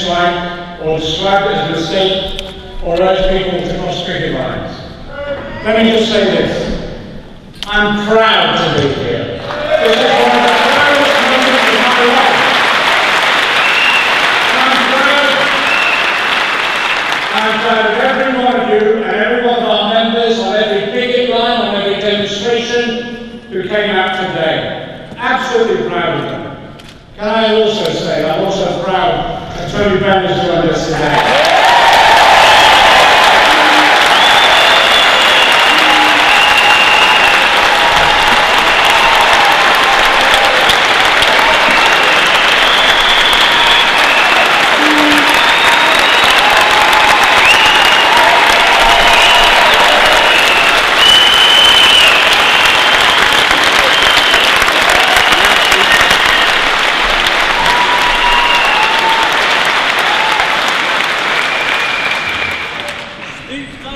strike or describe it as a mistake or urge people to cross picket lines. Let me just say this. I'm proud to be here. This is one of the proudest moments of my life. I'm proud of every one of you and every one of our members on every picket line, on every demonstration who came out today. Absolutely proud of them. Can I also say I'm also proud that Tony Benn has joined us today.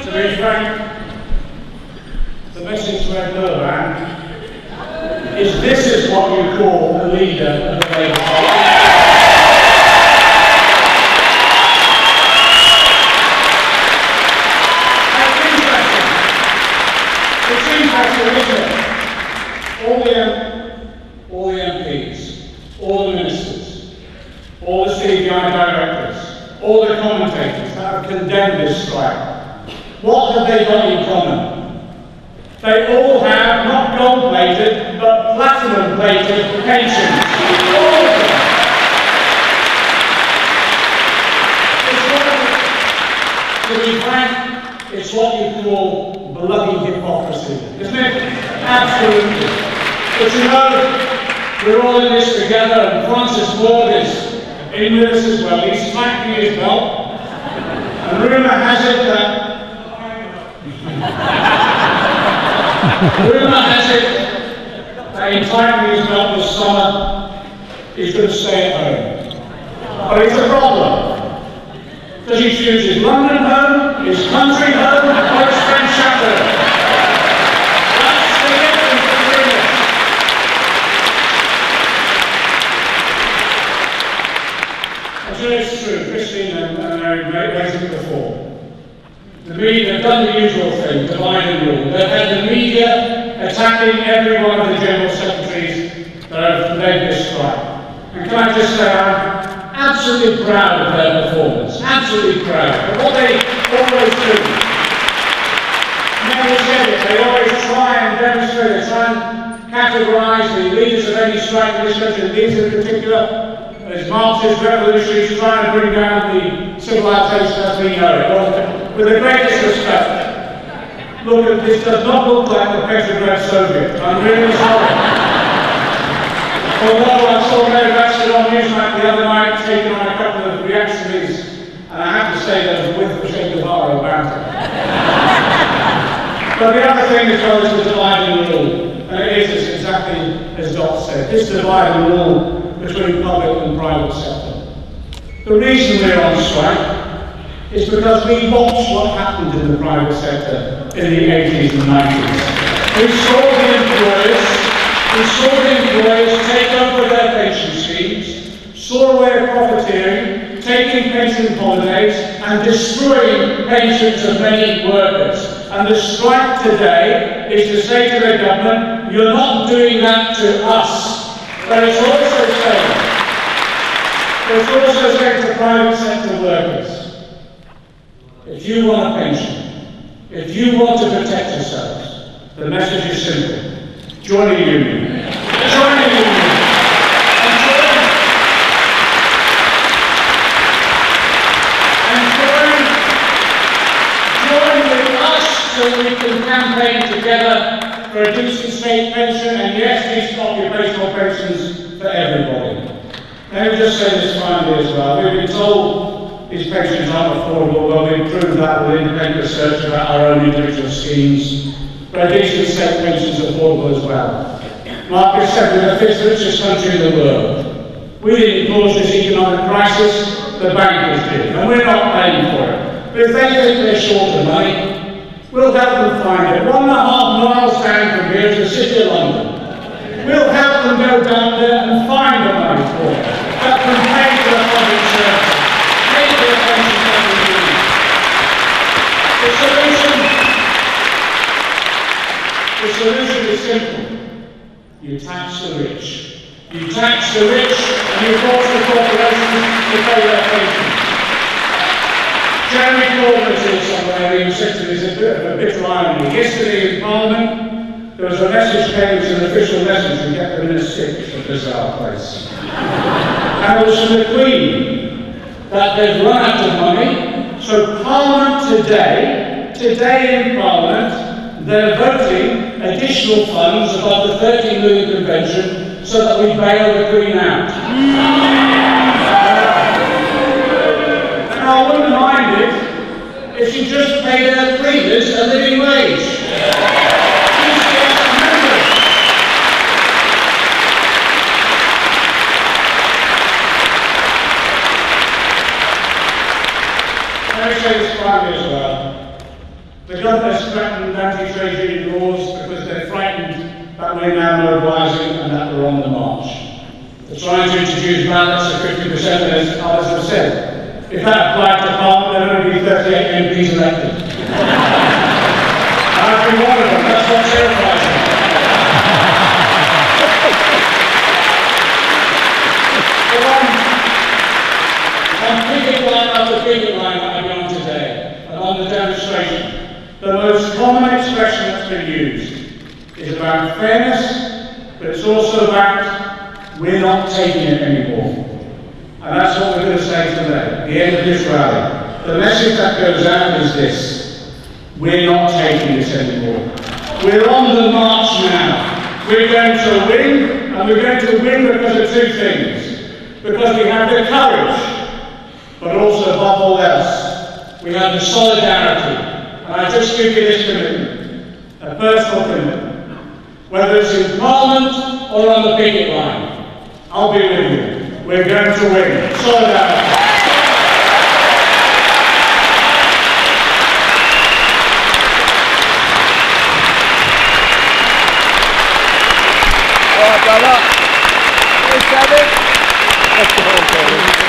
To be frank, the message to Ed Miliband is this is what you call a leader of the Labour Party. That's interesting. It's interesting, isn't it? All the MPs, all the ministers, all the CBI directors, all the commentators that have condemned this strike. What have they got in common? They all have not gold-plated, but platinum-plated pensions. All of them. To be frank, it's what you call bloody hypocrisy, isn't it? Absolutely. But you know, we're all in this together, and Francis Ward is in with us as well. He's smacking his belt. And rumour has it that rumour has it that in tightening his belt this summer, he's going to stay at home. But it's a problem. Does he choose his London home, his country home, or his French chateau? That's the difference between us. I'm sure it's true. Christine and Mary raised it before. The media have done the usual thing, divide and rule. They've had the media attacking every one of the General Secretaries that have led this strike. And can I just say, I'm absolutely proud of their performance. Absolutely proud. But what they always do, never said it, they always try and demonstrate, they try and categorise the leaders of any strike in this country, the leaders in particular, as martyrs, revolutionaries, trying to bring down the civilization as we know it. Well, with the greatest respect, look, this does not look like the Petrograd Soviet. I'm really sorry. Although I saw Mary Ratcliffe on Newsnight the other night taking on a couple of reactionaries, and I have to say there was a whiff of Che Guevara about it. But the other thing as well is the divide and rule. And it is exactly as Dot said, this divide and rule between public and private sector. The reason we're on strike is because we watched what happened in the private sector in the 80s and 90s. We saw the employers take over their pension schemes, saw a way of profiteering, taking pension holidays and destroying pensions of many workers. And the strike today is to say to the government, you're not doing that to us. But it's also saying to private sector workers, if you want a pension, if you want to protect yourselves, the message is simple. Join a union. Join a union. Join with us so we can campaign together for a decent state pension and yes, decent occupational pensions for everybody. Let me just say this finally as well. We've been told these pensions aren't affordable. Well, we've proved that with independent research about our own individual schemes. But a decent state pension is affordable as well. Mark said we're the fifth richest country in the world. We didn't cause this economic crisis, the bankers did, and we're not paying for it. But if they think they're short of money, we'll help them find it. 1.5 miles down from here to the City of London. We'll help them go down there and find the money for it. That can pay for the public service. tax the rich. You tax the rich and you force the corporations to pay their pensions. Jeremy Corbyn is here somewhere, he was said to me, it's a bit of a bitter irony. Yesterday in Parliament, there was a message came, it was an official message, and kept them in a stitch, a bizarre place. And it was from the Queen, that they've run out of money, so Parliament today in Parliament, they're voting additional funds above the 30 million convention so that we bail the Queen out. Now, I wouldn't mind it if she just paid her cleaners a living wage. Let me say this finally as well. The government has threatened anti-trade union laws because they're frightened that we're now mobilising and that we're on the march. They're trying to introduce ballots of 50%, as others have said. If that applied to Parliament, there would only be 38 MPs elected. And I've been one of them, that's what terrifies me. On picket line after picket line that I've been on today, and on the demonstration, the most common expression that's been used is about fairness, but it's also about we're not taking it anymore. And that's what we're going to say today, at the end of this rally. The message that goes out is this: we're not taking this anymore. We're on the march now. We're going to win, and we're going to win because of two things. Because we have the courage, but also above all else, we have the solidarity. And I just give you this commitment, a personal commitment. Whether it's in Parliament or on the picket line, I'll be with you. We're going to win. Solidarity. All right, brother. Let's have it. That's the whole thing.